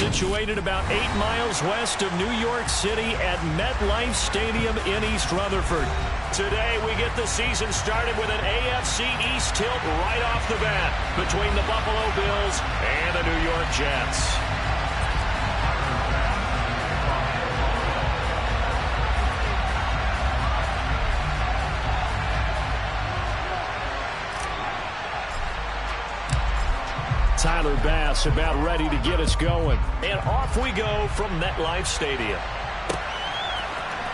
situated about 8 miles west of New York City at MetLife Stadium in East Rutherford. Today, we get the season started with an AFC East tilt right off the bat between the Buffalo Bills and the New York Jets. Tyler Bass about ready to get us going. And off we go from MetLife Stadium.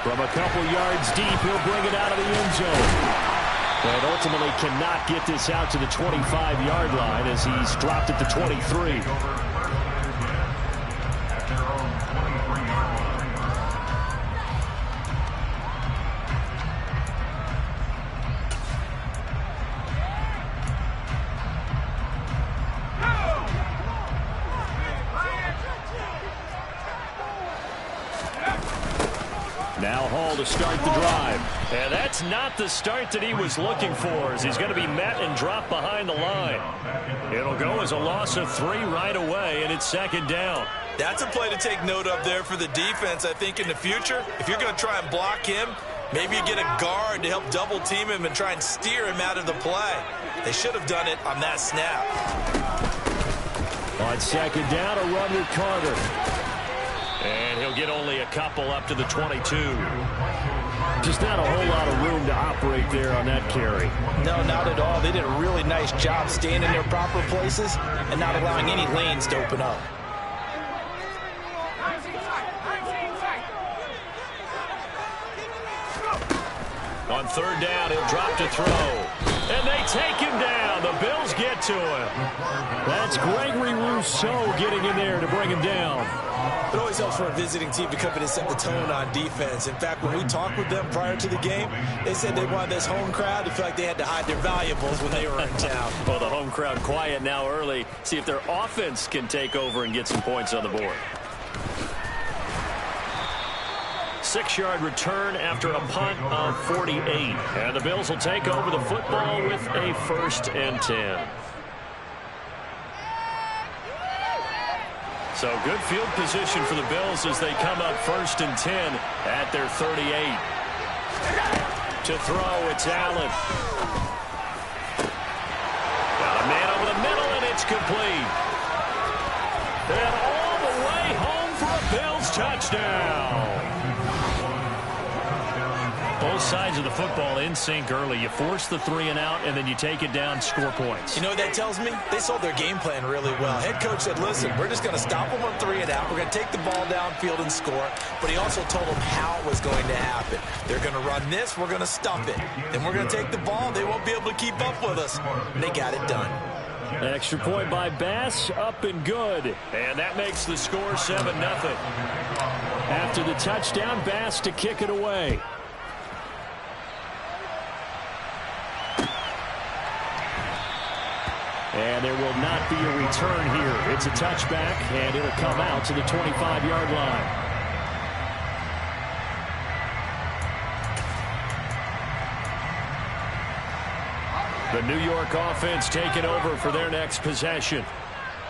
From a couple yards deep, he'll bring it out of the end zone. And ultimately cannot get this out to the 25-yard line as he's dropped at the 23. Now Hall to start the drive. And that's not the start that he was looking for, as he's going to be met and dropped behind the line. It'll go as a loss of 3 right away, and it's second down. That's a play to take note of there for the defense. I think in the future, if you're going to try and block him, maybe you get a guard to help double team him and try and steer him out of the play. They should have done it on that snap. On second down, a run with Carter. And he'll get only a couple up to the 22. Just not a whole lot of room to operate there on that carry. No, not at all. They did a really nice job staying in their proper places and not allowing any lanes to open up. On third down, he'll drop to throw. And they take him down. The Bills get to him. That's Gregory Rousseau getting in there to bring him down. It always helps for a visiting team to come in and set the tone on defense. In fact, when we talked with them prior to the game, they said they wanted this home crowd to feel like they had to hide their valuables when they were in town. Well, the home crowd quiet now early. See if their offense can take over and get some points on the board. 6-yard return after a punt of 48. And the Bills will take over the football with a 1st and 10. So good field position for the Bills as they come up 1st and 10 at their 38. To throw, it's Allen. Got a man over the middle, and it's complete. And all the way home for a Bills touchdown. Both sides of the football in sync early. You force the 3 and out, and then you take it down, score points. You know what that tells me? They sold their game plan really well. Head coach said, listen, we're just going to stop them on 3 and out. We're going to take the ball downfield and score. But he also told them how it was going to happen. They're going to run this. We're going to stop it. Then we're going to take the ball. They won't be able to keep up with us. And they got it done. Extra point by Bass, up and good. And that makes the score 7-0. After the touchdown, Bass to kick it away. And there will not be a return here. It's a touchback, and it'll come out to the 25-yard line. The New York offense taking over for their next possession.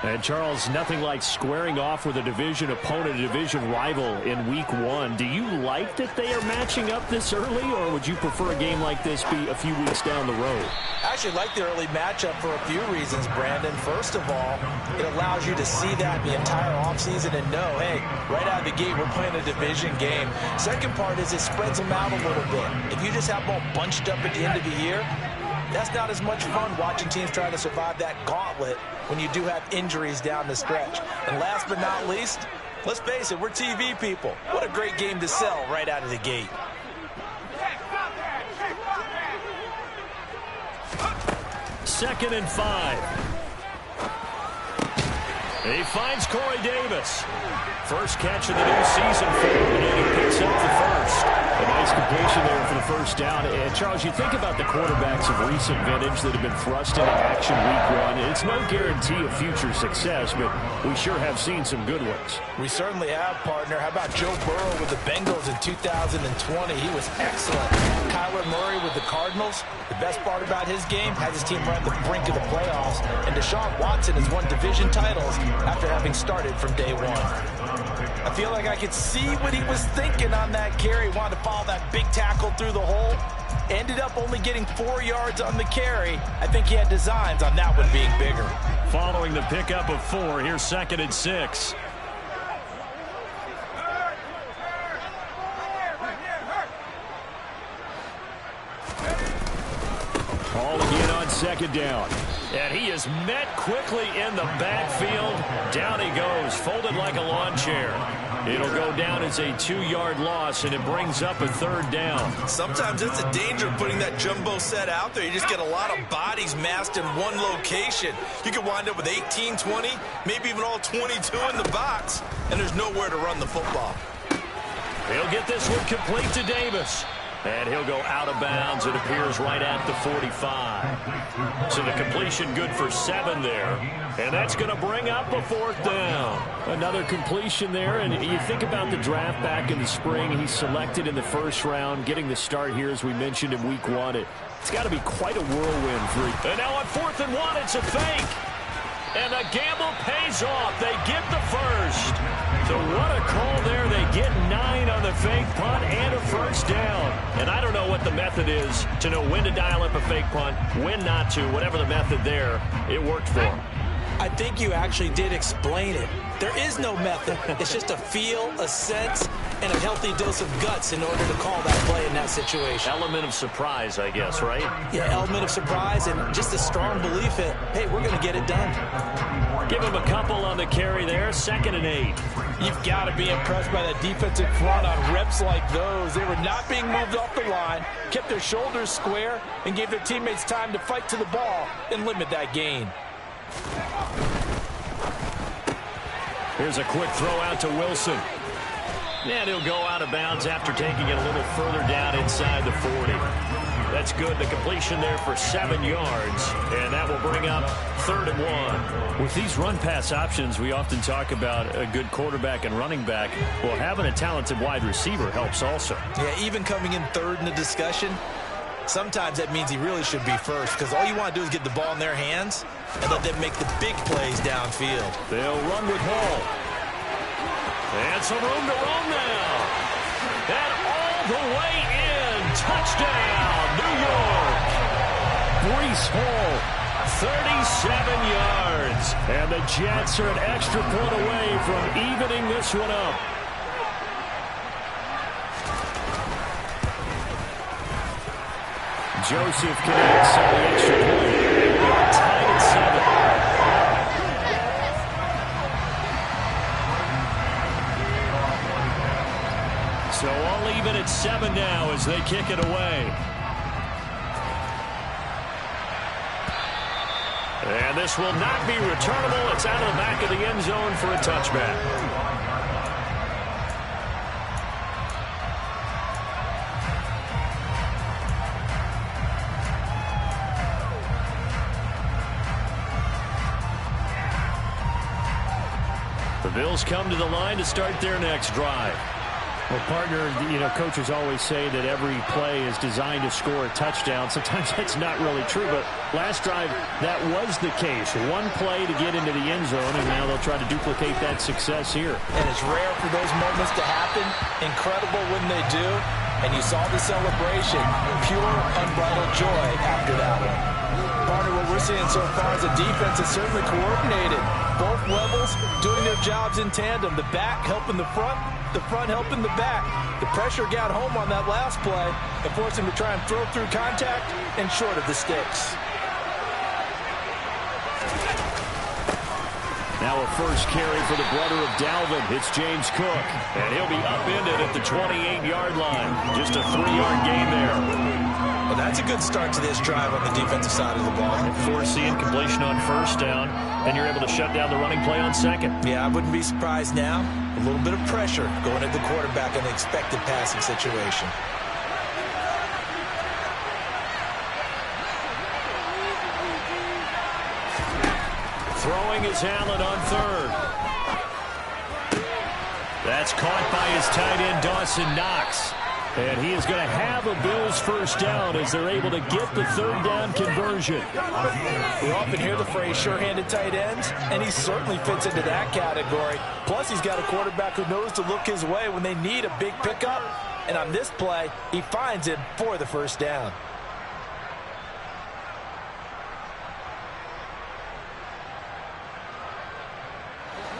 And, Charles, nothing like squaring off with a division opponent, a division rival in Week 1. Do you like that they are matching up this early, or would you prefer a game like this be a few weeks down the road? I actually like the early matchup for a few reasons, Brandon. First of all, it allows you to see that the entire offseason and know, hey, right out of the gate, we're playing a division game. Second part is it spreads them out a little bit. If you just have them all bunched up at the end of the year, that's not as much fun watching teams try to survive that gauntlet when you do have injuries down the stretch. And last but not least, let's face it, we're TV people. What a great game to sell right out of the gate. Second and 5. He finds Corey Davis. First catch of the new season for him, and he picks up the first. And Nice completion there for the first down. And, Charles, you think about the quarterbacks of recent vintage that have been thrust into action week 1. It's no guarantee of future success, but we sure have seen some good ones. We certainly have, partner. How about Joe Burrow with the Bengals in 2020? He was excellent. Kyler Murray with the Cardinals. The best part about his game has his team right at the brink of the playoffs. And Deshaun Watson has won division titles after having started from day 1. I feel like I could see what he was thinking on that carry. Wanted to follow that big tackle through the hole. Ended up only getting 4 yards on the carry. I think he had designs on that one being bigger. Following the pickup of 4, here's 2nd and 6. Ball again on 2nd down. And he is met quickly in the backfield. Down he goes, folded like a lawn chair. It'll go down as a 2-yard loss, and it brings up a 3rd down. Sometimes it's a danger putting that jumbo set out there. You just get a lot of bodies massed in one location. You could wind up with 18, 20, maybe even all 22 in the box, and there's nowhere to run the football. He'll get this one complete to Davis. And he'll go out of bounds. It appears right at the 45. So the completion good for 7 there. And that's going to bring up a 4th down. Another completion there. And you think about the draft back in the spring. He's selected in the 1st round, getting the start here, as we mentioned, in week 1. It's got to be quite a whirlwind for him. And now on 4th and 1, it's a fake. And the gamble pays off. They get the 1st. So what a call there. They get 9 on the fake punt and a 1st down. And I don't know what the method is to know when to dial up a fake punt, when not to. Whatever the method there, it worked for him. I think you actually did explain it. There is no method. It's just a feel, a sense, and a healthy dose of guts in order to call that play in that situation. Element of surprise, I guess, right? Yeah, element of surprise and just a strong belief that, hey, we're going to get it done. Give him a couple on the carry there. 2nd and 8. You've got to be impressed by that defensive front on reps like those. They were not being moved off the line, kept their shoulders square, and gave their teammates time to fight to the ball and limit that gain. Here's a quick throw out to Wilson. And he'll go out of bounds after taking it a little further down inside the 40. That's good. The completion there for 7 yards. And that will bring up 3rd and 1. With these run-pass options, we often talk about a good quarterback and running back. Well, having a talented wide receiver helps also. Yeah, even coming in 3rd in the discussion, sometimes that means he really should be 1st, because all you want to do is get the ball in their hands and let them make the big plays downfield. They'll run with Hall. And some room to roam now. And all the way in. Touchdown, New York. Breece Hall, 37 yards. And the Jets are an extra point away from evening this one up. Joseph connects on the extra point. They're tied at 7. So all even at 7 now as they kick it away. And this will not be returnable. It's out of the back of the end zone for a touchback. The Bills come to the line to start their next drive. Well, partner, coaches always say that every play is designed to score a touchdown. Sometimes that's not really true, but last drive, that was the case. One play to get into the end zone, and now they'll try to duplicate that success here. And it's rare for those moments to happen. Incredible when they do. And you saw the celebration. Pure, unbridled joy after that one. Partner, what we're seeing so far is a defense that's certainly coordinated. Both levels doing their jobs in tandem. The back helping the front helping the back. The pressure got home on that last play and forced him to try and throw through contact and short of the sticks. Now a first carry for the brother of Dalvin. It's James Cook. And he'll be upended at the 28-yard line. Just a 3-yard gain there. Well, that's a good start to this drive on the defensive side of the ball. Foreseeing completion on first down, and you're able to shut down the running play on second. Yeah, I wouldn't be surprised now. A little bit of pressure going at the quarterback in an expected passing situation. Throwing is Allen on third. That's caught by his tight end, Dawson Knox. And he is going to have a Bills first down as they're able to get the third down conversion. We often hear the phrase sure-handed tight ends, and he certainly fits into that category. Plus, he's got a quarterback who knows to look his way when they need a big pickup. And on this play, he finds him for the first down.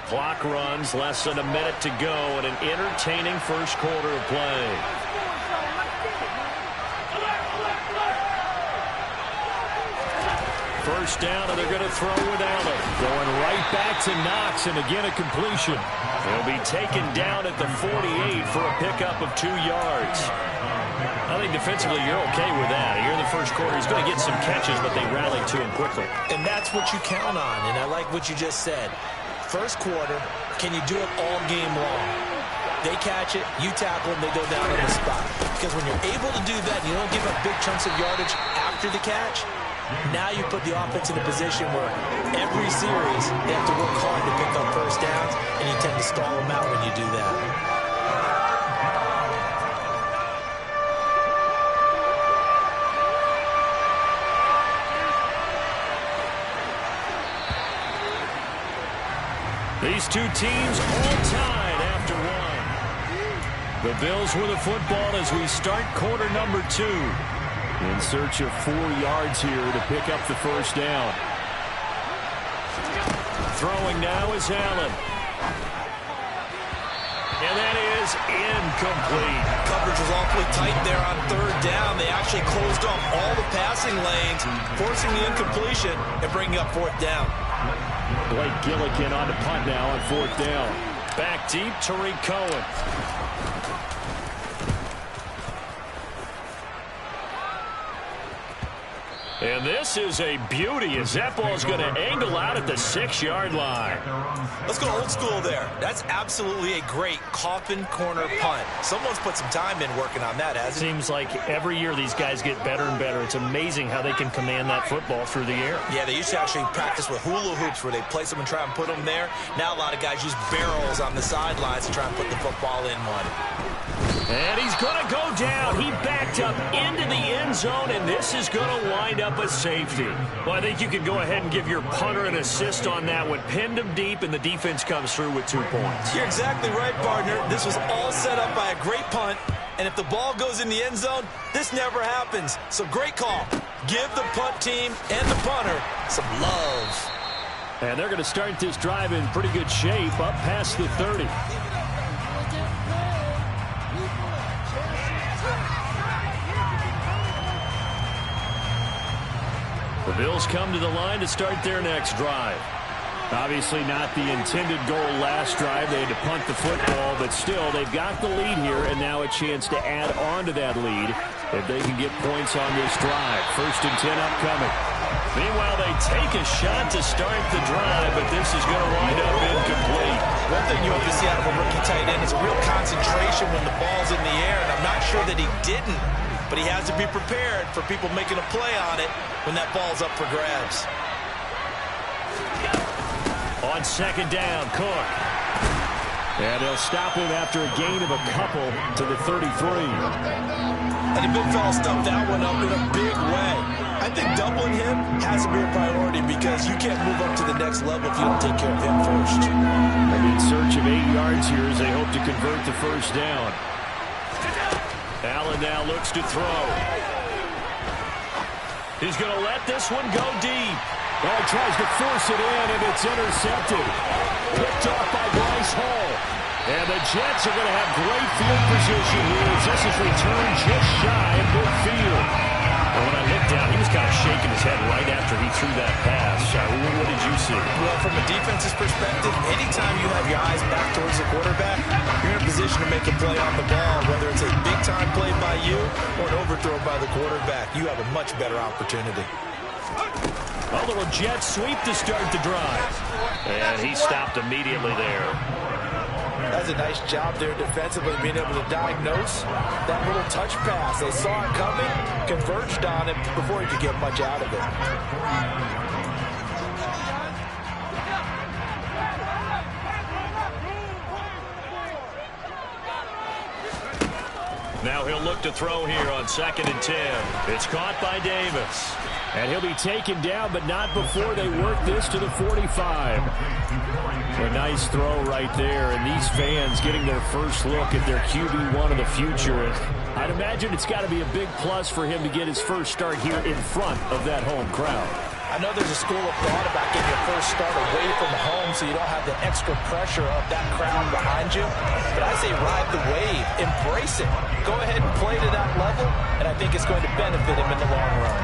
Clock runs, less than a minute to go, and an entertaining first quarter of play. First down, and they're going to throw with Allen. Going right back to Knox, and again a completion. He'll be taken down at the 48 for a pickup of 2 yards. I think defensively you're okay with that. Here in the first quarter, he's going to get some catches, but they rallied to him quickly. And that's what you count on, and I like what you just said. First quarter, can you do it all game long? They catch it, you tackle them, they go down on the spot. Because when you're able to do that, you don't give up big chunks of yardage after the catch. Now you put the offense in a position where every series they have to work hard to pick up first downs, and you tend to stall them out when you do that. These two teams all tied after one. The Bills with the football as we start quarter number 2. In search of 4 yards here to pick up the first down. Throwing now is Allen. And that is incomplete. Coverage was awfully tight there on third down. They actually closed off all the passing lanes, forcing the incompletion and bringing up fourth down. Blake Gillikin on the punt now on fourth down. Back deep, Tariq Cohen. And this is a beauty as that ball is going to angle out at the 6-yard line. Let's go old school there. That's absolutely a great coffin corner punt. Someone's put some time in working on that, hasn't it? Seems like every year these guys get better and better. It's amazing how they can command that football through the air. Yeah, they used to actually practice with hula hoops where they place them and try and put them there. Now a lot of guys use barrels on the sidelines to try and put the football in one. And he's going to go down. He backed up into the end zone, and this is going to wind up a safety. Well, I think you can go ahead and give your punter an assist on that one. Pinned him deep, and the defense comes through with 2 points. You're exactly right, partner. This was all set up by a great punt, and if the ball goes in the end zone, this never happens. So great call. Give the punt team and the punter some love. And they're going to start this drive in pretty good shape up past the 30. The Bills come to the line to start their next drive. Obviously not the intended goal last drive. They had to punt the football, but still they've got the lead here and now a chance to add on to that lead if they can get points on this drive. 1st and 10 upcoming. Meanwhile, they take a shot to start the drive, but this is going to wind up incomplete. One thing you have to see out of a rookie tight end is a real concentration when the ball's in the air, and I'm not sure that he didn't. But he has to be prepared for people making a play on it when that ball's up for grabs. On 2nd down, Cook. And they'll stop him after a gain of a couple to the 33. And the big fella stuffed that one up in a big way. I think doubling him has to be a priority because you can't move up to the next level if you don't take care of him first. And in search of 8 yards here as they hope to convert the first down. Allen now looks to throw. He's going to let this one go deep. Oh, he tries to force it in, and it's intercepted. Picked off by Bryce Hall. And the Jets are going to have great field position here as this is returned just shy of midfield. And when I looked down, he was kind of shaking his head right after he threw that pass. What did you see? Well, from a defense's perspective, anytime you have your eyes back towards the quarterback, you're in a position to make a play on the ball, whether it's a big-time play by you or an overthrow by the quarterback. You have a much better opportunity. A little jet sweep to start the drive. And he stopped immediately there. That's a nice job there defensively, being able to diagnose that little touch pass. They saw it coming, converged on it before he could get much out of it. Now he'll look to throw here on 2nd and 10. It's caught by Davis. And he'll be taken down, but not before they work this to the 45. A nice throw right there, and these fans getting their first look at their QB1 of the future. And I'd imagine it's got to be a big plus for him to get his first start here in front of that home crowd. I know there's a school of thought about getting your first start away from home so you don't have the extra pressure of that crowd behind you. But I say ride the wave. Embrace it. Go ahead and play to that level, and I think it's going to benefit him in the long run.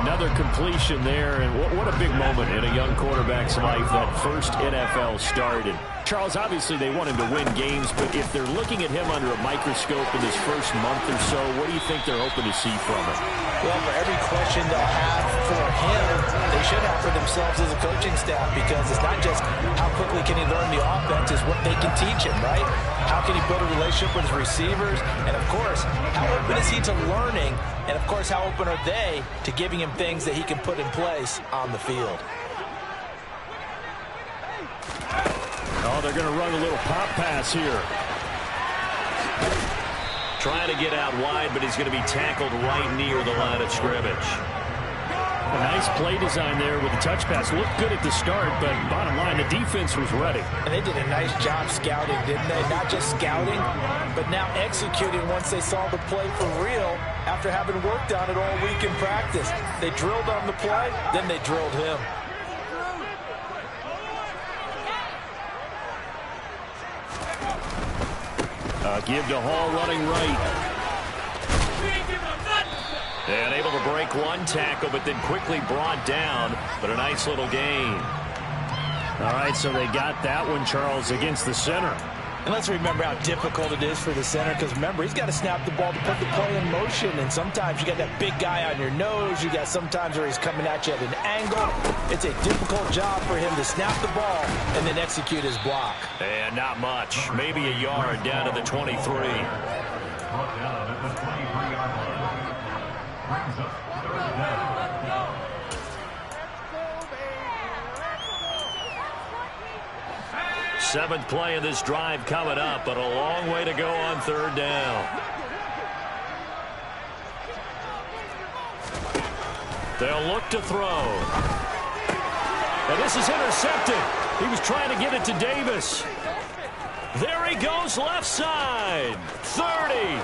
Another completion there, and what a big moment in a young quarterback's life, that first NFL start. And Charles, obviously they want him to win games, but if they're looking at him under a microscope in his first month or so, what do you think they're hoping to see from him? Well, for every question they'll have for him, they should have for themselves as a coaching staff, because it's not just how quickly can he learn the offense, it's what they can teach him, right? How can he build a relationship with his receivers? And, of course, how open is he to learning? And, of course, how open are they to giving him things that he can put in place on the field? Oh, they're going to run a little pop pass here. Trying to get out wide, but he's going to be tackled right near the line of scrimmage. A nice play design there with the touch pass. Looked good at the start, but bottom line, the defense was ready. And they did a nice job scouting, didn't they? Not just scouting, but now executing once they saw the play for real after having worked on it all week in practice. They drilled on the play, then they drilled him. Give to Hall running right. And able to break one tackle, but then quickly brought down. But a nice little gain. All right, so they got that one, Charles, against the center. And let's remember how difficult it is for the center, because remember, he's got to snap the ball to put the play in motion, and sometimes you got that big guy on your nose. You got sometimes where he's coming at you at an angle. It's a difficult job for him to snap the ball and then execute his block. And not much. Maybe a yard down to the 23. Seventh play of this drive coming up, but a long way to go on 3rd down. They'll look to throw. And this is intercepted. He was trying to get it to Davis. There he goes, left side. 30.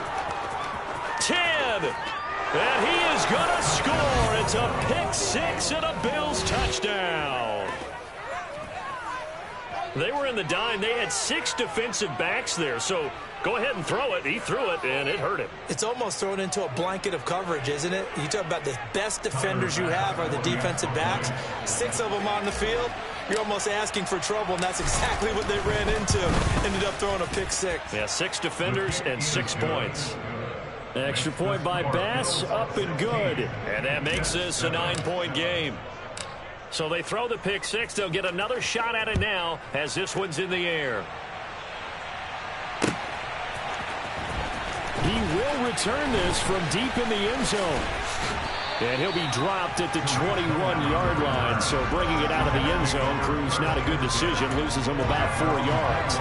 10. And he is going to score. It's a pick six and a Bills touchdown. They were in the dime. They had 6 defensive backs there, so go ahead and throw it. He threw it, and it hurt him. It's almost thrown into a blanket of coverage, isn't it? You talk about the best defenders you have are the defensive backs. 6 of them on the field. You're almost asking for trouble, and that's exactly what they ran into. Ended up throwing a pick six. Yeah, 6 defenders and 6 points. Extra point by Bass, up and good. And that makes this a 9-point game. So they throw the pick six. They'll get another shot at it now as this one's in the air. He will return this from deep in the end zone. And he'll be dropped at the 21-yard line. So bringing it out of the end zone proves not a good decision. Loses him about 4 yards.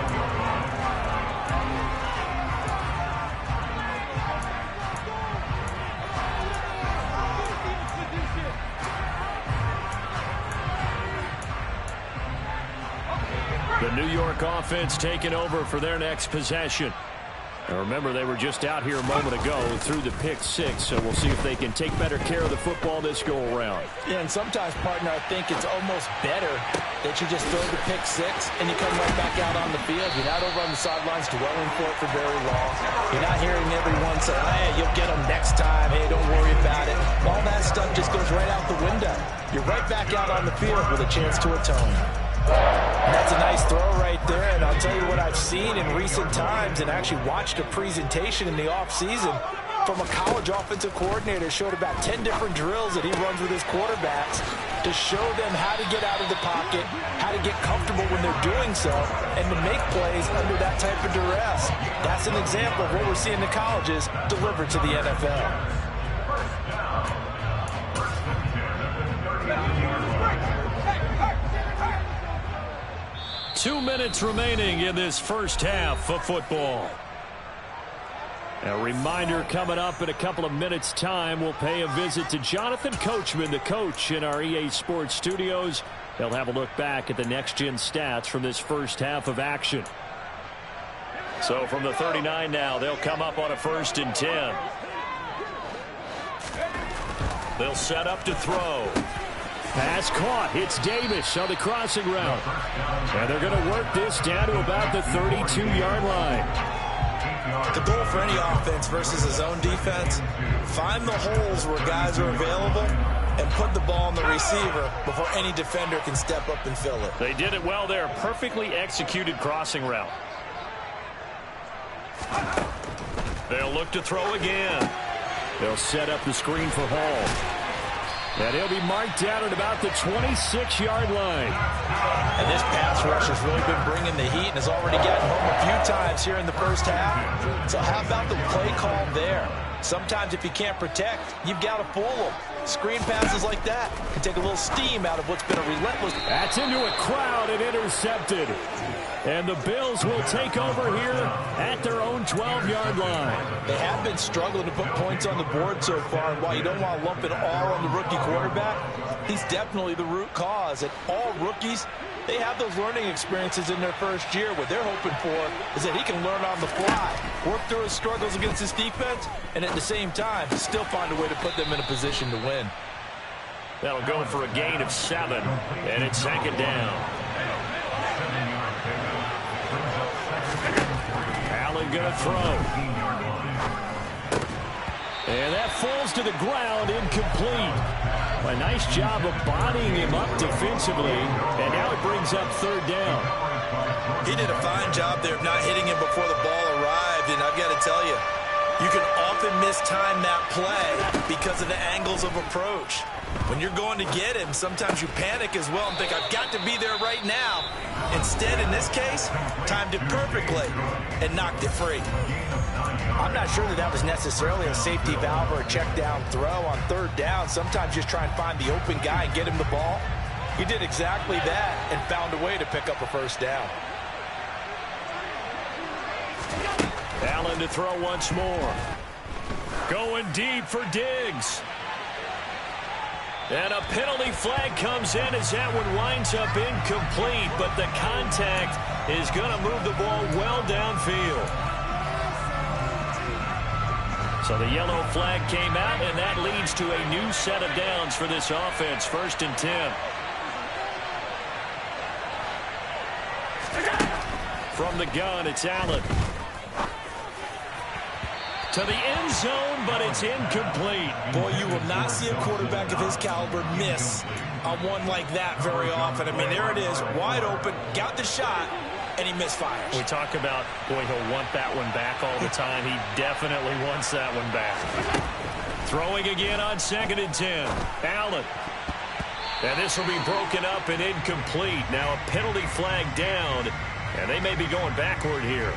The New York offense taking over for their next possession. Now remember, they were just out here a moment ago through the pick six, so we'll see if they can take better care of the football this go-around. Yeah, and sometimes, partner, I think it's almost better that you just throw the pick six and you come right back out on the field. You're not over on the sidelines dwelling for it for very long. You're not hearing everyone say, hey, you'll get them next time. Hey, don't worry about it. All that stuff just goes right out the window. You're right back out on the field with a chance to atone. That's a nice throw right there, and I'll tell you what I've seen in recent times and actually watched a presentation in the offseason from a college offensive coordinator. Showed about 10 different drills that he runs with his quarterbacks to show them how to get out of the pocket, how to get comfortable when they're doing so, and to make plays under that type of duress. That's an example of what we're seeing the colleges deliver to the NFL. 2 minutes remaining in this first half of football. A reminder coming up in a couple of minutes' time. We'll pay a visit to Jonathan Coachman, the coach in our EA Sports studios. They'll have a look back at the next-gen stats from this first half of action. So from the 39 now, they'll come up on a 1st and 10. They'll set up to throw. Pass caught. It's Davis on the crossing route. And they're going to work this down to about the 32-yard line. The goal for any offense versus a zone defense, find the holes where guys are available and put the ball on the receiver before any defender can step up and fill it. They did it well there. Perfectly executed crossing route. They'll look to throw again. They'll set up the screen for Hall. And he'll be marked down at about the 26-yard line. And this pass rush has really been bringing the heat and has already gotten home a few times here in the first half. So how about the play call there? Sometimes if you can't protect, you've got to fool them. Screen passes like that can take a little steam out of what's been a relentless. That's into a crowd and intercepted. And the Bills will take over here at their own 12-yard line. They have been struggling to put points on the board so far. And while you don't want to lump it all on the rookie quarterback, he's definitely the root cause. And all rookies, they have those learning experiences in their first year. What they're hoping for is that he can learn on the fly, work through his struggles against his defense, and at the same time, still find a way to put them in a position to win. That'll go for a gain of 7, and it's 2nd down. Allen going to throw. And that falls to the ground, incomplete. A nice job of bodying him up defensively, and now it brings up 3rd down. He did a fine job there of not hitting him before the ball arrived, and I've got to tell you, you can often mistime that play because of the angles of approach. When you're going to get him, sometimes you panic as well and think, I've got to be there right now. Instead, in this case, timed it perfectly and knocked it free. I'm not sure that was necessarily a safety valve or a check down throw on 3rd down. Sometimes just try and find the open guy and get him the ball. He did exactly that and found a way to pick up a 1st down. Allen to throw once more. Going deep for Diggs. And a penalty flag comes in as that one winds up incomplete, but the contact is going to move the ball well downfield. So the yellow flag came out, and that leads to a new set of downs for this offense. 1st and 10. From the gun, it's Allen. To the end zone, but it's incomplete. Boy, you will not see a quarterback of his caliber miss on one like that very often. I mean, there it is, wide open, got the shot, and he misfires. We talk about, boy, he'll want that one back all the time. He definitely wants that one back. Throwing again on 2nd and 10. Allen. And this will be broken up and incomplete. Now a penalty flag down, and they may be going backward here.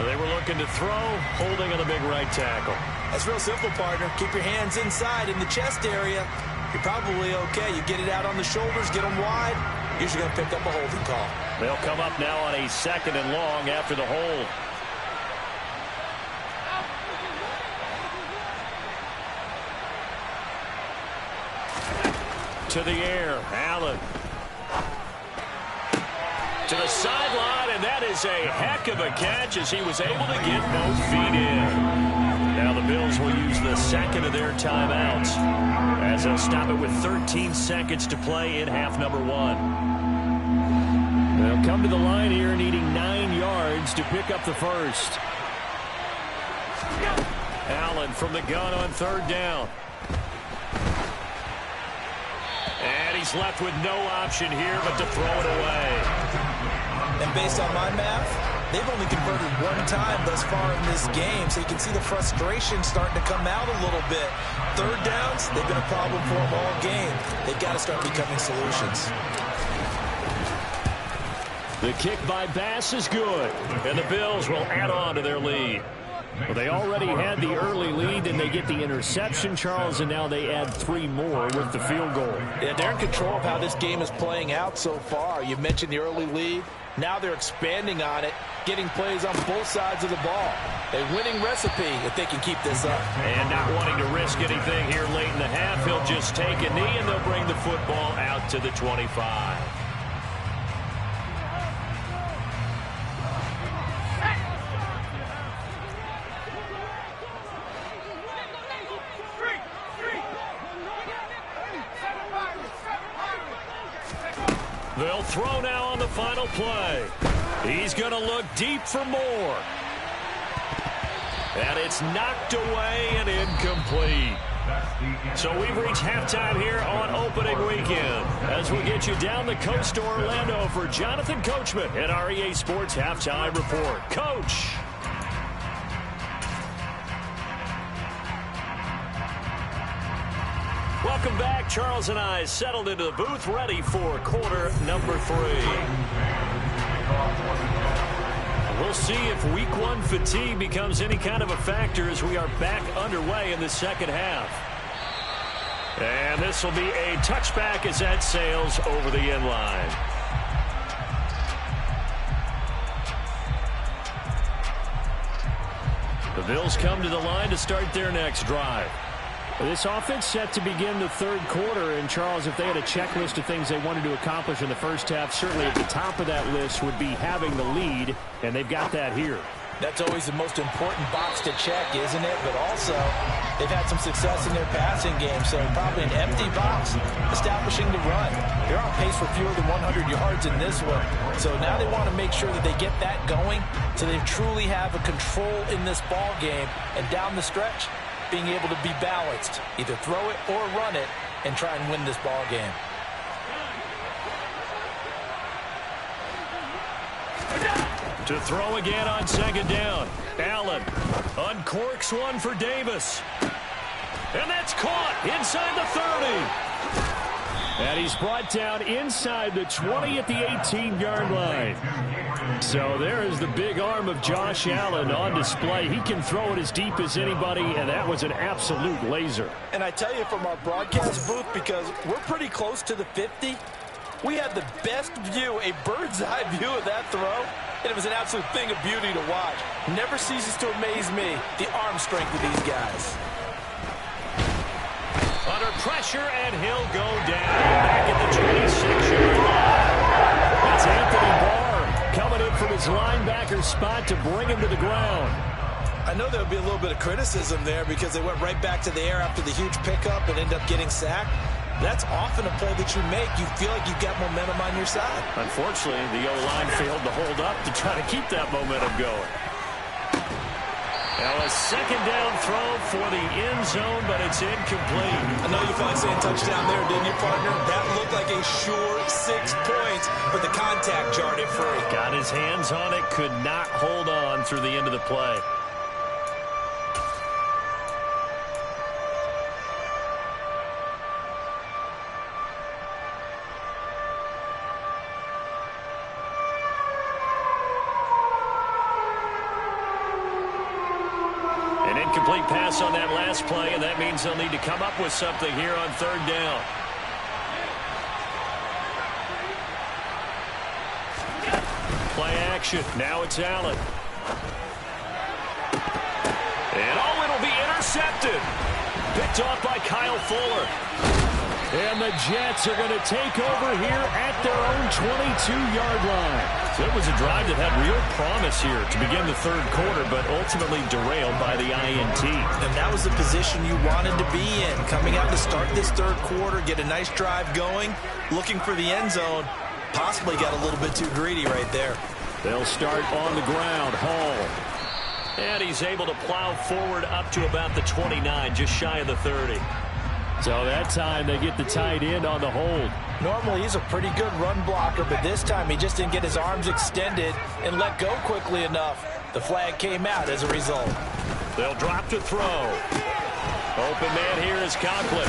They were looking to throw, holding on the big right tackle. That's real simple, partner. Keep your hands inside in the chest area. You're probably okay. You get it out on the shoulders, get them wide. Usually going to pick up a holding call. They'll come up now on a 2nd and long after the hold. To the air, Allen. To the sideline, and that is a heck of a catch as he was able to get both feet in. Now the Bills will use the 2nd of their timeouts as they'll stop it with 13 seconds to play in half number 1. They'll come to the line here needing 9 yards to pick up the 1st. Allen from the gun on 3rd down. And he's left with no option here but to throw it away. And based on my math, they've only converted 1 time thus far in this game, so you can see the frustration starting to come out a little bit. 3rd downs, they've been a problem for them all game. They've got to start becoming solutions. The kick by Bass is good, and the Bills will add on to their lead. Well, they already had the early lead, then they get the interception, Charles, and now they add 3 more with the field goal. Yeah, they're in control of how this game is playing out so far. You mentioned the early lead. Now they're expanding on it, getting plays on both sides of the ball. A winning recipe if they can keep this up. And not wanting to risk anything here late in the half, he'll just take a knee, and they'll bring the football out to the 25. They'll throw now on the final play. He's going to look deep for more. And it's knocked away and incomplete. So we've reached halftime here on opening weekend. As we get you down the coast to Orlando for Jonathan Coachman at our EA Sports Halftime Report. Coach. Welcome back. Charles and I settled into the booth, ready for quarter number 3. We'll see if week 1 fatigue becomes any kind of a factor as we are back underway in the second half. And this will be a touchback as that sails over the end line. The Bills come to the line to start their next drive. This offense set to begin the third quarter, and Charles, if they had a checklist of things they wanted to accomplish in the first half, certainly at the top of that list would be having the lead, and they've got that here. That's always the most important box to check, isn't it? But also, they've had some success in their passing game, so probably an empty box, establishing the run. They're on pace for fewer than 100 yards in this one, so now they want to make sure that they get that going so they truly have a control in this ball game, and down the stretch, being able to be balanced, either throw it or run it, and try and win this ball game. To throw again on second down. Allen uncorks one for Davis. And that's caught inside the 30. And he's brought down inside the 20 at the 18-yard line. So there is the big arm of Josh Allen on display. He can throw it as deep as anybody, and that was an absolute laser. And I tell you, from our broadcast booth, because we're pretty close to the 50, we had the best view, a bird's-eye view of that throw, and it was an absolute thing of beauty to watch. Never ceases to amaze me, the arm strength of these guys. Under pressure, and he'll go down back at the 26-yard line. That's Anthony Barr coming in from his linebacker spot to bring him to the ground. I know there would be a little bit of criticism there because they went right back to the air after the huge pickup and ended up getting sacked. That's often a play that you make. You feel like you've got momentum on your side. Unfortunately, the O-line failed to hold up to try to keep that momentum going. Now a second down throw for the end zone, but it's incomplete. I know you felt like saying touchdown there, didn't you, partner? That looked like a sure 6 points, but the contact jarred it free. Got his hands on it, could not hold on through the end of the play. Incomplete pass on that last play, and that means they'll need to come up with something here on third down. Play action. Now it's Allen. And it'll be intercepted. Picked off by Kyle Fuller. And the Jets are going to take over here at their own 22-yard line. So it was a drive that had real promise here to begin the third quarter, but ultimately derailed by the INT. And that was the position you wanted to be in. Coming out to start this third quarter, get a nice drive going, looking for the end zone. Possibly got a little bit too greedy right there. They'll start on the ground. Hall. And he's able to plow forward up to about the 29, just shy of the 30. So that time they get the tight end on the hold. Normally he's a pretty good run blocker, but this time he just didn't get his arms extended and let go quickly enough. The flag came out as a result. They'll drop to throw. Open man here is Conklin.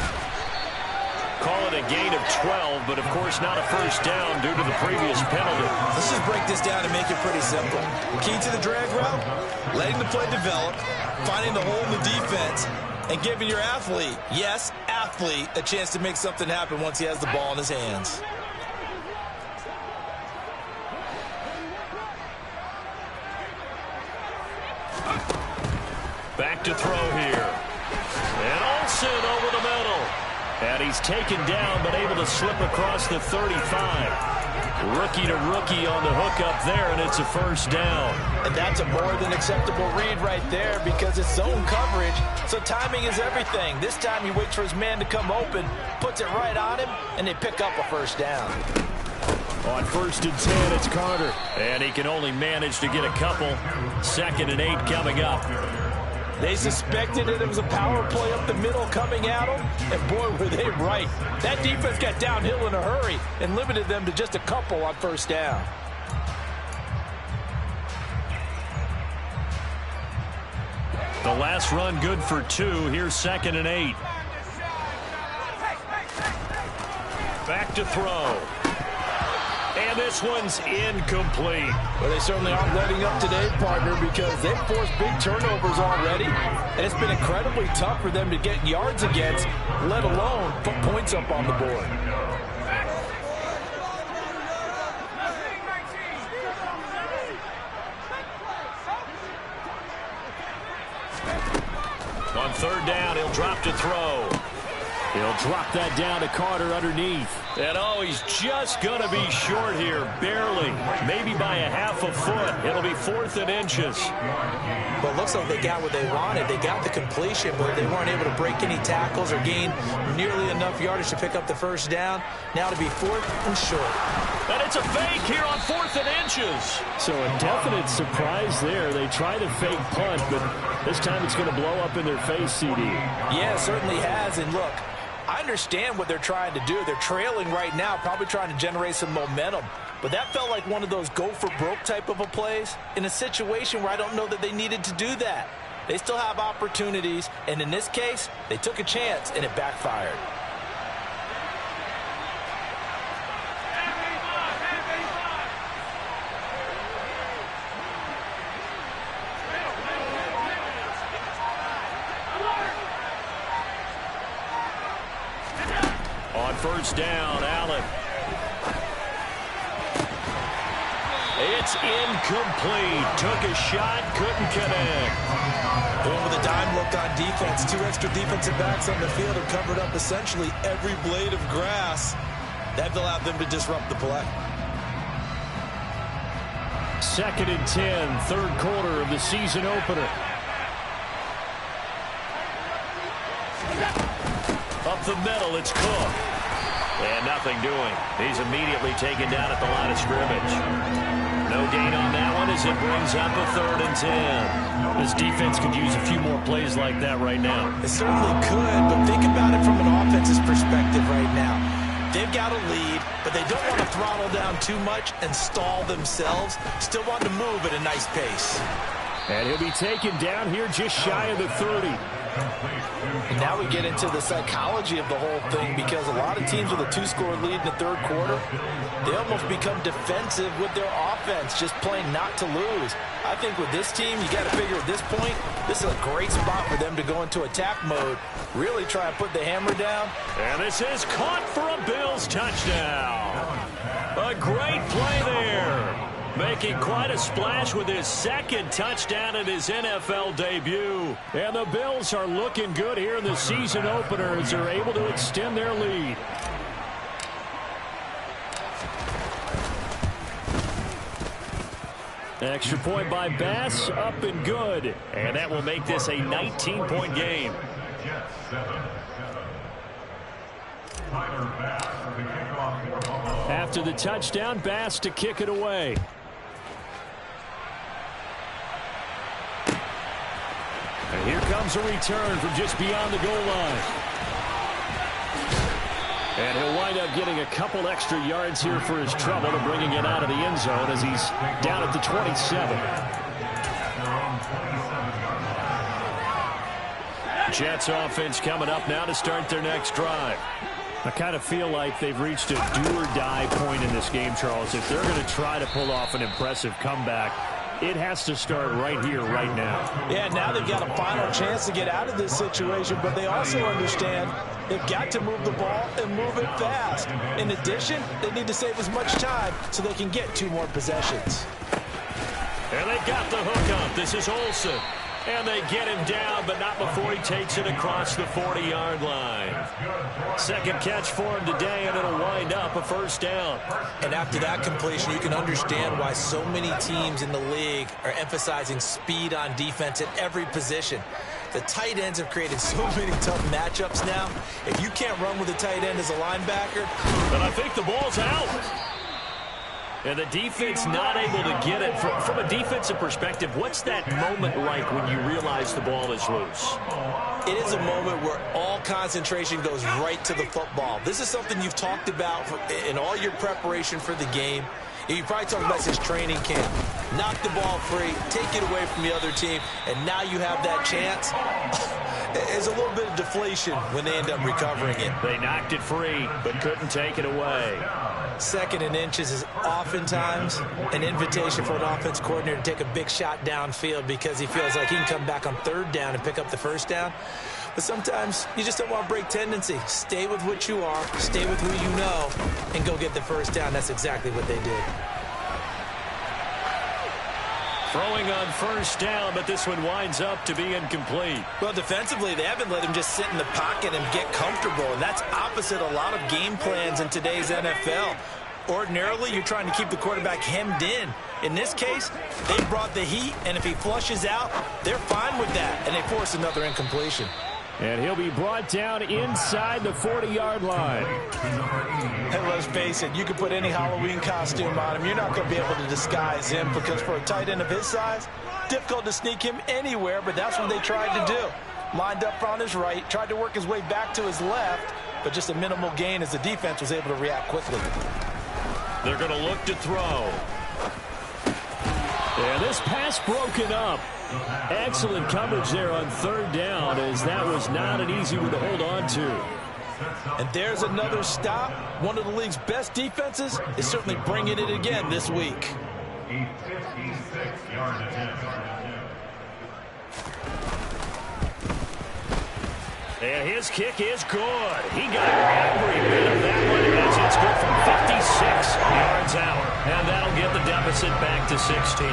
Call it a gain of 12, but of course not a first down due to the previous penalty. Let's just break this down and make it pretty simple. Key to the drag route, letting the play develop, finding the hole in the defense, and giving your athlete, yes, athlete, a chance to make something happen once he has the ball in his hands. back to throw here. And Olsen over the middle. And he's taken down, but able to slip across the 35. Rookie to rookie on the hook up there, and it's a first down. And that's a more than acceptable read right there because it's zone coverage, so timing is everything. This time he waits for his man to come open, puts it right on him, and they pick up a first down. On 1st and 10, it's Carter. And he can only manage to get a couple. 2nd and 8 coming up. They suspected that it was a power play up the middle coming at them, and boy, were they right. That defense got downhill in a hurry and limited them to just a couple on first down. The last run good for 2. Here's 2nd and 8. Back to throw. And this one's incomplete. Well, they certainly aren't letting up today, partner, because they've forced big turnovers already, and it's been incredibly tough for them to get yards against, let alone put points up on the board. On 3rd down, he'll drop to throw. He'll drop that down to Carter underneath. And oh, he's just going to be short here, barely. Maybe by a half a foot. It'll be 4th and inches. But it looks like they got what they wanted. They got the completion, but they weren't able to break any tackles or gain nearly enough yardage to pick up the first down. Now to be 4th and short. And it's a fake here on 4th and inches. So a definite surprise there. They try to fake punt, but this time it's going to blow up in their face, CD. Yeah, it certainly has. And look, I understand what they're trying to do. They're trailing right now, probably trying to generate some momentum. But that felt like one of those go-for-broke type of a plays in a situation where I don't know that they needed to do that. They still have opportunities, and in this case, they took a chance, and it backfired. On 1st down, Allen. It's incomplete. Took a shot, couldn't connect. Going with a dime look on defense. 2 extra defensive backs on the field have covered up essentially every blade of grass. That allowed them to disrupt the play. 2nd and 10, 3rd quarter of the season opener. Up the middle, it's Cook. And nothing doing. He's immediately taken down at the line of scrimmage. No gain on that one as it brings up a 3rd and 10. This defense could use a few more plays like that right now. It certainly could, but think about it from an offense's perspective right now. They've got a lead, but they don't want to throttle down too much and stall themselves. Still want to move at a nice pace. And he'll be taken down here just shy of the 30. And now we get into the psychology of the whole thing, because a lot of teams with a 2-score lead in the 3rd quarter, they almost become defensive with their offense, just playing not to lose. I think with this team, you got to figure at this point, this is a great spot for them to go into attack mode, really try and put the hammer down. And this is caught for a Bills touchdown. A great play there. Making quite a splash with his 2nd touchdown in his NFL debut. And the Bills are looking good here in the season opener as they're able to extend their lead. Extra point by Bass, up and good. And that will make this a 19-point game. After the touchdown, Bass to kick it away. And here comes a return from just beyond the goal line. And he'll wind up getting a couple extra yards here for his trouble and bringing it out of the end zone as he's down at the 27. Jets offense coming up now to start their next drive. I kind of feel like they've reached a do-or-die point in this game, Charles. If they're going to try to pull off an impressive comeback, it has to start right here, right now. Yeah, now they've got a final chance to get out of this situation, but they also understand they've got to move the ball and move it fast. In addition, they need to save as much time so they can get 2 more possessions. And they got the hook up. This is Olsen. And they get him down, but not before he takes it across the 40-yard line. Second catch for him today, and it'll wind up a first down. And after that completion, you can understand why so many teams in the league are emphasizing speed on defense at every position. The tight ends have created so many tough matchups now. If you can't run with a tight end as a linebacker. But I think the ball's out. And the defense not able to get it. From a defensive perspective, what's that moment like when you realize the ball is loose? It is a moment where all concentration goes right to the football. This is something you've talked about in all your preparation for the game. You probably talked about since training camp. Knock the ball free, take it away from the other team, and now you have that chance. There's a little bit of deflation when they end up recovering it. They knocked it free, but couldn't take it away. Second and inches is oftentimes an invitation for an offense coordinator to take a big shot downfield because he feels like he can come back on third down and pick up the first down. But sometimes you just don't want to break tendency. Stay with what you are, stay with who you know, and go get the first down. That's exactly what they did. Throwing on first down, but this one winds up to be incomplete. Well, defensively, they haven't let him just sit in the pocket and get comfortable, and that's opposite a lot of game plans in today's NFL. Ordinarily, you're trying to keep the quarterback hemmed in. In this case, they brought the heat, and if he flushes out, they're fine with that, and they force another incompletion. And he'll be brought down inside the 40-yard line. And let's face it, you can put any Halloween costume on him. You're not going to be able to disguise him because for a tight end of his size, difficult to sneak him anywhere, but that's what they tried to do. Lined up on his right, tried to work his way back to his left, but just a minimal gain as the defense was able to react quickly. They're going to look to throw. And this pass broken up. Excellent coverage there on third down, as that was not an easy one to hold on to. And there's another stop. One of the league's best defenses is certainly bringing it again this week. And his kick is good. He got every bit of that one as it's good from 56 yards out. And that'll get the deficit back to 16.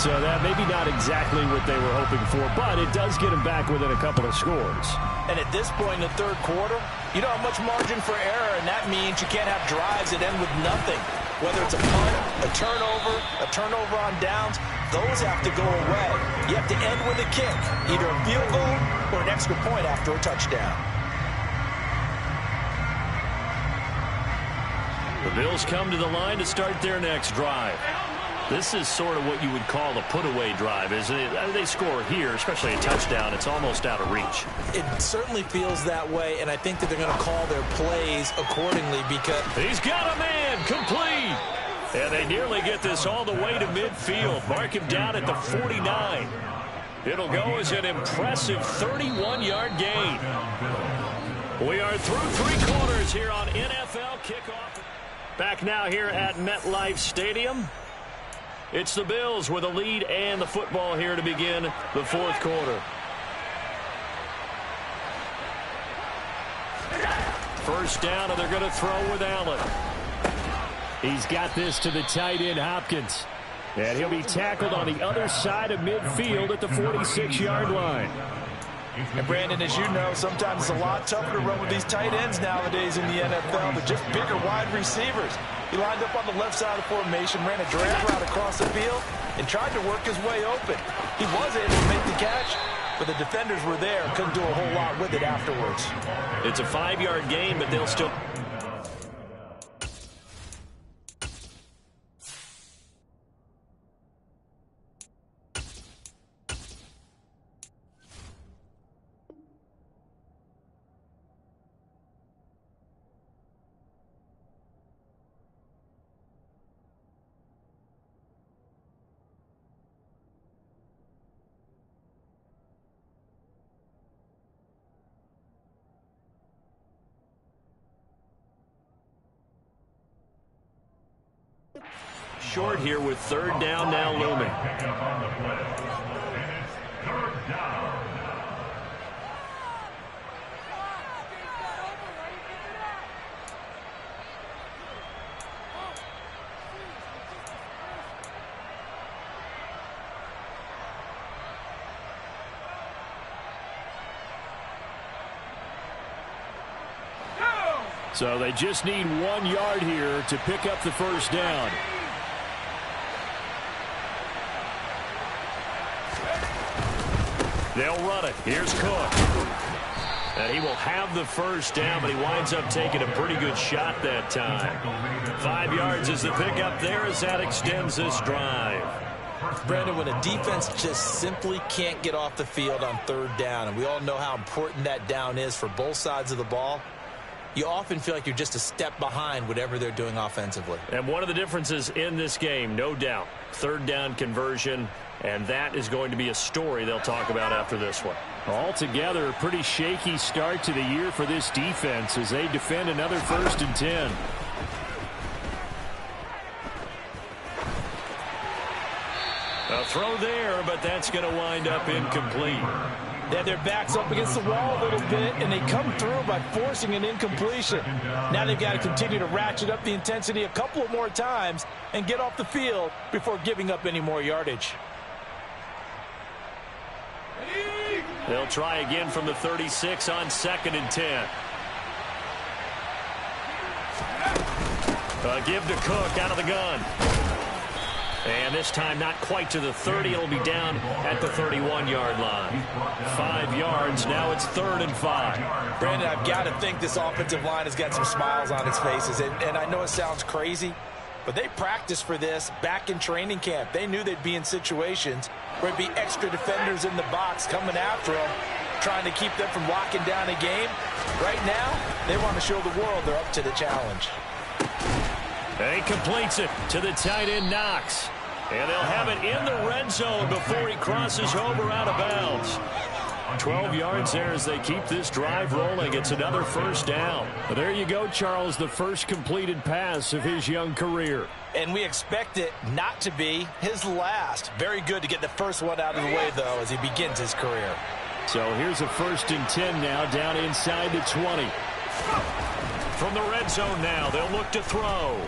So that maybe not exactly what they were hoping for, but it does get them back within a couple of scores. And at this point in the third quarter, you don't have much margin for error, and that means you can't have drives that end with nothing. Whether it's a punt, a turnover on downs, those have to go away. You have to end with a kick, either a field goal or an extra point after a touchdown. The Bills come to the line to start their next drive. This is sort of what you would call a put-away drive, isn't it? They score here, especially a touchdown. It's almost out of reach. It certainly feels that way, and I think that they're going to call their plays accordingly because... He's got a man, complete! And they nearly get this all the way to midfield. Mark him down at the 49. It'll go as an impressive 31-yard gain. We are through three quarters here on NFL Kickoff. Back now here at MetLife Stadium. It's the Bills with a lead and the football here to begin the fourth quarter. First down, and they're going to throw with Allen. He's got this to the tight end, Hopkins. And he'll be tackled on the other side of midfield at the 46-yard line. And Brandon, as you know, sometimes it's a lot tougher to run with these tight ends nowadays in the NFL. They're just bigger wide receivers. He lined up on the left side of the formation, ran a drag route across the field, and tried to work his way open. He was able to make the catch, but the defenders were there. Couldn't do a whole lot with it afterwards. It's a 5-yard gain, but they'll still... Short here with third down now looming. So they just need 1 yard here to pick up the first down. They'll run it. Here's Cook. And he will have the first down, but he winds up taking a pretty good shot that time. 5 yards is the pickup there as that extends this drive. Brandon, when a defense just simply can't get off the field on third down, and we all know how important that down is for both sides of the ball, you often feel like you're just a step behind whatever they're doing offensively. And one of the differences in this game, no doubt, third down conversion, and that is going to be a story they'll talk about after this one. Altogether, a pretty shaky start to the year for this defense as they defend another 1st and 10. A throw there, but that's going to wind up incomplete. They have their backs up against the wall a little bit, and they come through by forcing an incompletion. Now they've got to continue to ratchet up the intensity a couple of more times and get off the field before giving up any more yardage. They'll try again from the 36 on 2nd and 10. Give to Cook out of the gun. And this time not quite to the 30. It'll be down at the 31-yard line. 5 yards. Now it's 3rd and 5. Brandon, I've got to think this offensive line has got some smiles on its faces. And I know it sounds crazy, but they practiced for this back in training camp. They knew they'd be in situations where there'd be extra defenders in the box coming after them, trying to keep them from locking down a game. Right now, they want to show the world they're up to the challenge. And he completes it to the tight end, Knox. And they'll have it in the red zone before he crosses over out of bounds. 12 yards there as they keep this drive rolling. It's another first down. But there you go, Charles, the first completed pass of his young career. And we expect it not to be his last. Very good to get the first one out of the way, though, as he begins his career. So here's a 1st and 10 now down inside the 20. From the red zone now, they'll look to throw.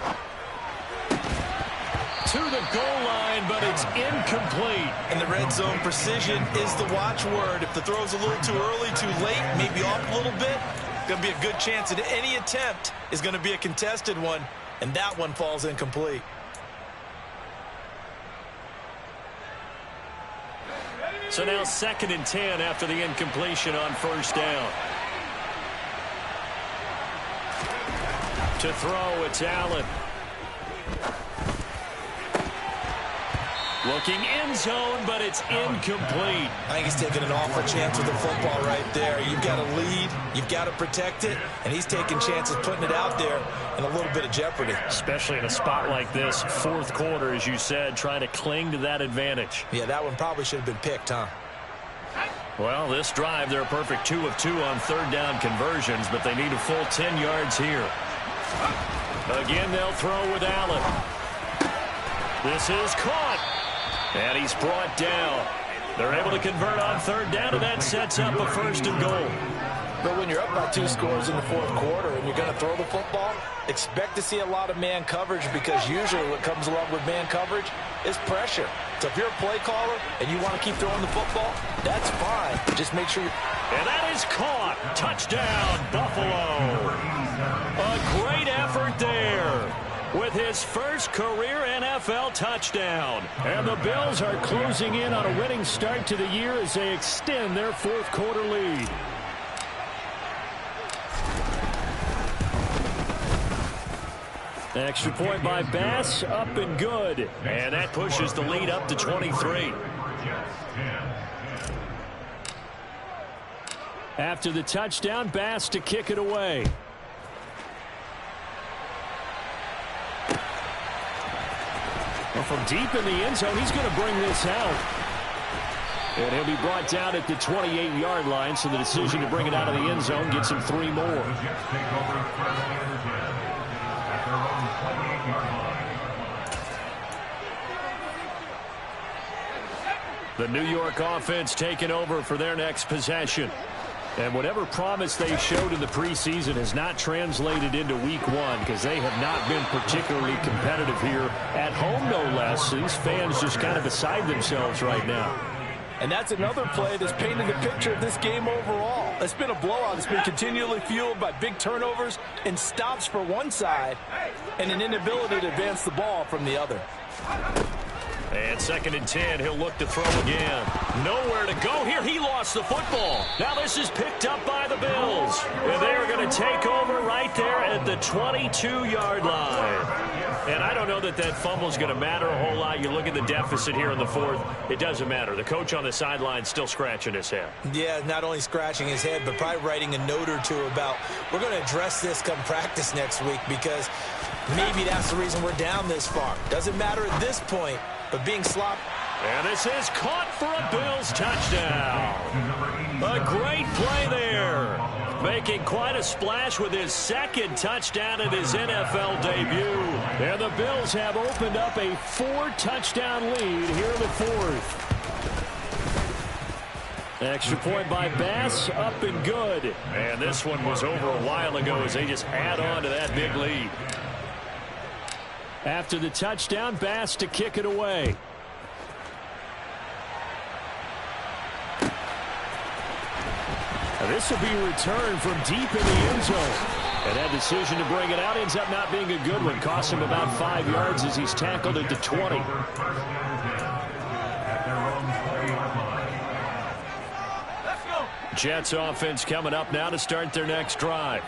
To the goal line, but it's incomplete. And the red zone precision is the watchword. If the throw's a little too early, too late, maybe off a little bit, going to be a good chance that any attempt is going to be a contested one, and that one falls incomplete. So now 2nd and 10 after the incompletion on first down. To throw, it's Allen. Looking end zone, but it's incomplete. I think he's taking an awful chance with the football right there. You've got to lead, you've got to protect it, and he's taking chances putting it out there in a little bit of jeopardy. Especially in a spot like this, 4th quarter, as you said, trying to cling to that advantage. Yeah, that one probably should have been picked, huh? Well, this drive, they're a perfect 2 of 2 on third down conversions, but they need a full 10 yards here. Again, they'll throw with Allen. This is caught. And he's brought down. They're able to convert on third down, and that sets up a 1st and goal. But when you're up by 2 scores in the 4th quarter and you're going to throw the football, expect to see a lot of man coverage, because usually what comes along with man coverage is pressure. So if you're a play caller and you want to keep throwing the football, that's fine. Just make sure you... And that is caught. Touchdown, Buffalo. A great effort there with his first career NFL touchdown. And the Bills are closing in on a winning start to the year as they extend their 4th quarter lead. Extra point by Bass, up and good. And that pushes the lead up to 23. After the touchdown, Bass to kick it away. Well, from deep in the end zone, he's going to bring this out. And he'll be brought down at the 28-yard line, so the decision to bring it out of the end zone gets him 3 more. The New York offense taking over for their next possession. And whatever promise they showed in the preseason has not translated into week 1, because they have not been particularly competitive here at home, no less. These fans just kind of beside themselves right now. And that's another play that's painted the picture of this game overall. It's been a blowout. It's been continually fueled by big turnovers and stops for one side and an inability to advance the ball from the other. And 2nd and 10, he'll look to throw again. Nowhere to go here. He lost the football. Now this is picked up by the Bills. And they're going to take over right there at the 22-yard line. And I don't know that that fumble is going to matter a whole lot. You look at the deficit here in the 4th. It doesn't matter. The coach on the sideline still scratching his head. Yeah, not only scratching his head, but probably writing a note or two about we're going to address this come practice next week because maybe that's the reason we're down this far. Doesn't matter at this point. But being sloppy. And this is caught for a Bills touchdown. A great play there. Making quite a splash with his 2nd touchdown in his NFL debut. And the Bills have opened up a 4-touchdown lead here in the 4th. Extra point by Bass, up and good. And this one was over a while ago as they just add on to that big lead. After the touchdown, Bass to kick it away. Now this will be returned from deep in the end zone. And that decision to bring it out ends up not being a good one. Costs him about 5 yards as he's tackled at the 20. Jets offense coming up now to start their next drive.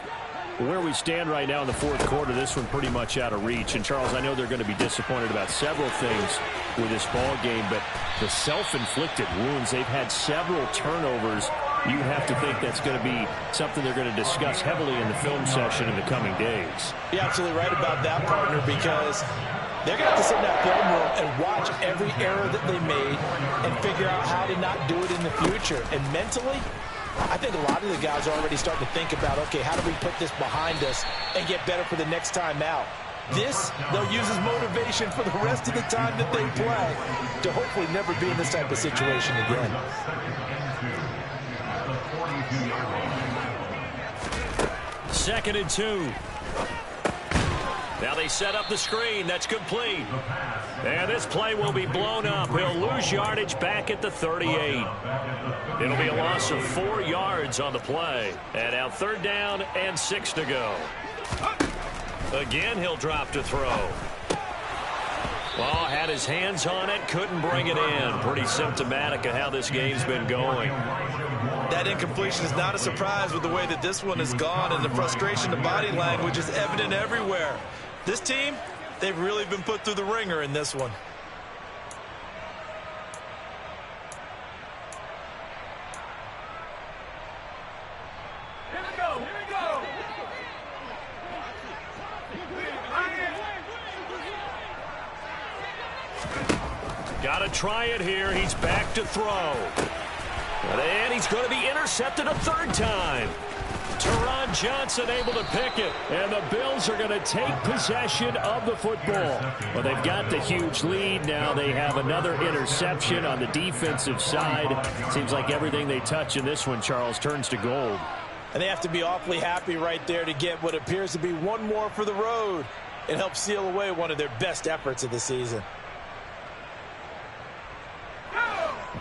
Where we stand right now in the 4th quarter, this one pretty much out of reach. And, Charles, I know they're going to be disappointed about several things with this ball game, but the self-inflicted wounds, they've had several turnovers. You have to think that's going to be something they're going to discuss heavily in the film session in the coming days. You're absolutely right about that, partner, because they're going to have to sit in that film room and watch every error that they made and figure out how to not do it in the future. And mentally, I think a lot of the guys are already starting to think about, okay, how do we put this behind us and get better for the next time out? This, they'll use as motivation for the rest of the time that they play to hopefully never be in this type of situation again. Second and 2. Now they set up the screen. That's complete. And this play will be blown up. He'll lose yardage back at the 38. It'll be a loss of 4 yards on the play. And now 3rd down and 6 to go. Again, he'll drop to throw. Well, had his hands on it, couldn't bring it in. Pretty symptomatic of how this game's been going. That incompletion is not a surprise with the way that this one has gone, and the frustration, the body language is evident everywhere. This team, they've really been put through the ringer in this one. Here we go, here we go. Got to try it here. He's back to throw. And he's going to be intercepted a 3rd time. Teron Johnson able to pick it. And the Bills are going to take possession of the football. Well, they've got the huge lead. Now they have another interception on the defensive side. Seems like everything they touch in this one, Charles, turns to gold. And they have to be awfully happy right there to get what appears to be one more for the road. It helps seal away one of their best efforts of the season.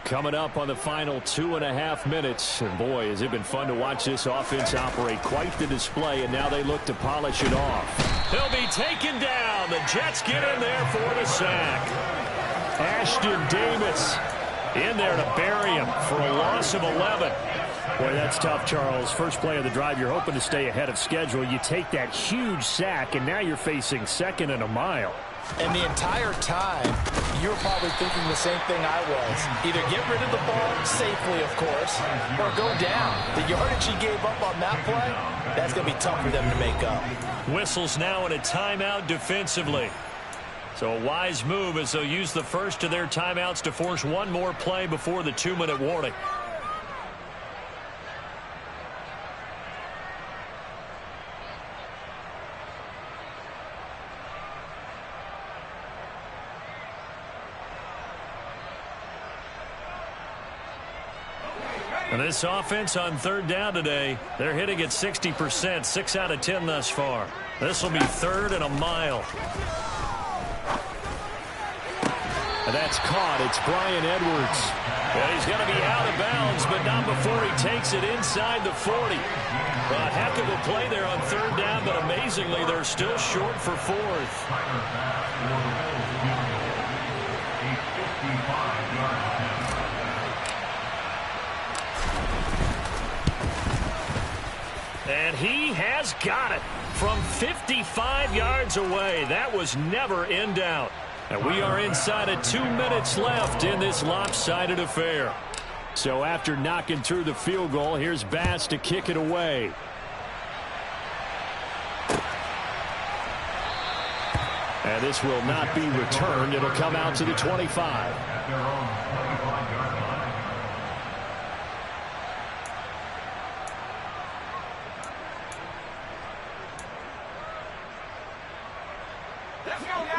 Coming up on the final 2.5 minutes. And boy, has it been fun to watch this offense operate. Quite the display, and now they look to polish it off. He'll be taken down. The Jets get in there for the sack. Ashton Davis in there to bury him for a loss of 11. Boy, that's tough, Charles. First play of the drive, you're hoping to stay ahead of schedule. You take that huge sack, and now you're facing 2nd and a mile. And the entire time, you're probably thinking the same thing I was. Either get rid of the ball safely, of course, or go down. The yardage he gave up on that play, that's going to be tough for them to make up. Whistles now in a timeout defensively. So a wise move as they'll use the first of their timeouts to force one more play before the 2-minute warning. And this offense on 3rd down today, they're hitting at 60%, 6 out of 10 thus far. This will be 3rd and a mile. And that's caught. It's Brian Edwards. Well, he's going to be out of bounds, but not before he takes it inside the 40. A heck of a play there on third down, but amazingly, they're still short for fourth. And he has got it from 55 yards away. That was never in doubt. And we are inside of 2 minutes left in this lopsided affair. So after knocking through the field goal, here's Bass to kick it away. And this will not be returned. It'll come out to the 25.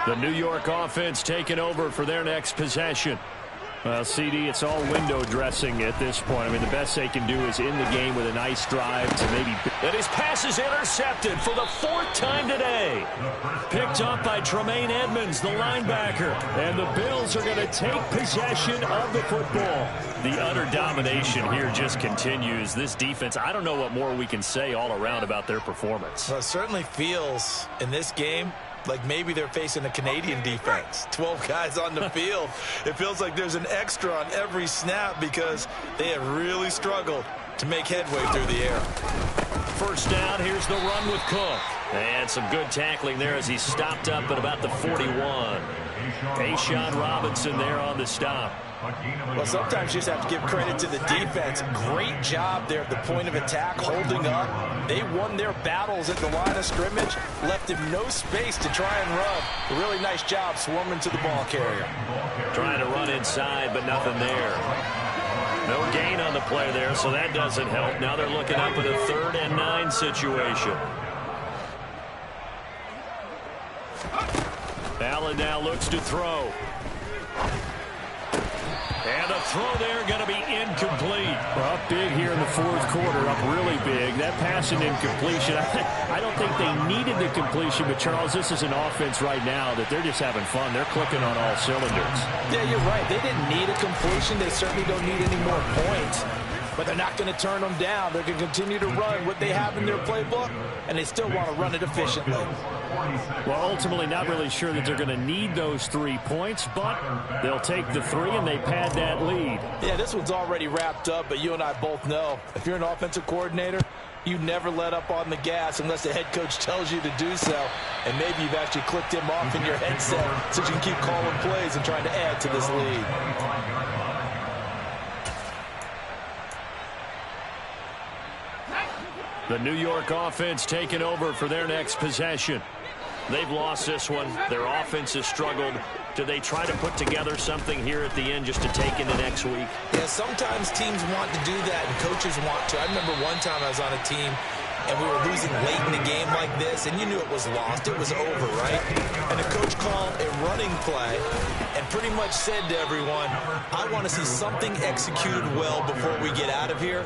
The New York offense taking over for their next possession. Well, CD, it's all window dressing at this point. I mean, the best they can do is in the game with a nice drive to maybe... And his pass is intercepted for the 4th time today. Picked up by Tremaine Edmonds, the linebacker. And the Bills are going to take possession of the football. The utter domination here just continues. This defense, I don't know what more we can say all around about their performance. Well, it certainly feels in this game like maybe they're facing a Canadian defense. 12 guys on the field. It feels like there's an extra on every snap because they have really struggled to make headway through the air. First down, here's the run with Cook. And some good tackling there as he stopped up at about the 41. A'Shawn Robinson there on the stop. Well, sometimes you just have to give credit to the defense. Great job there at the point of attack, holding up. They won their battles at the line of scrimmage, left him no space to try and run. A really nice job swarming to the ball carrier. Trying to run inside, but nothing there. No gain on the play there, so that doesn't help. Now they're looking up at a 3rd and 9 situation. Allen now looks to throw. And the throw there going to be incomplete. Well, up big here in the 4th quarter, up really big. That pass and incompletion, I don't think they needed the completion, but Charles, this is an offense right now that they're just having fun. They're clicking on all cylinders. Yeah, you're right. They didn't need a completion. They certainly don't need any more points. But they're not going to turn them down. They're going to continue to run what they have in their playbook, and they still want to run it efficiently. Well, ultimately not really sure that they're going to need those 3 points, but they'll take the 3 and they pad that lead. Yeah, this one's already wrapped up, but you and I both know if you're an offensive coordinator, you never let up on the gas unless the head coach tells you to do so. And maybe you've actually clicked him off in your headset so you can keep calling plays and trying to add to this lead. The New York offense taking over for their next possession. They've lost this one. Their offense has struggled. Do they try to put together something here at the end just to take into next week? Yeah, sometimes teams want to do that and coaches want to. I remember one time I was on a team and we were losing late in the game like this, and you knew it was lost. It was over, right? And the coach called a running play and pretty much said to everyone, I want to see something executed well before we get out of here.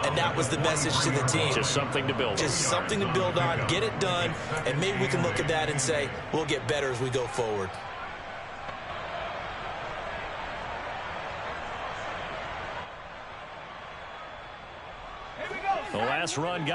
And that was the message to the team. Just something to build on. Just something to build on, get it done, and maybe we can look at that and say, we'll get better as we go forward. The last run got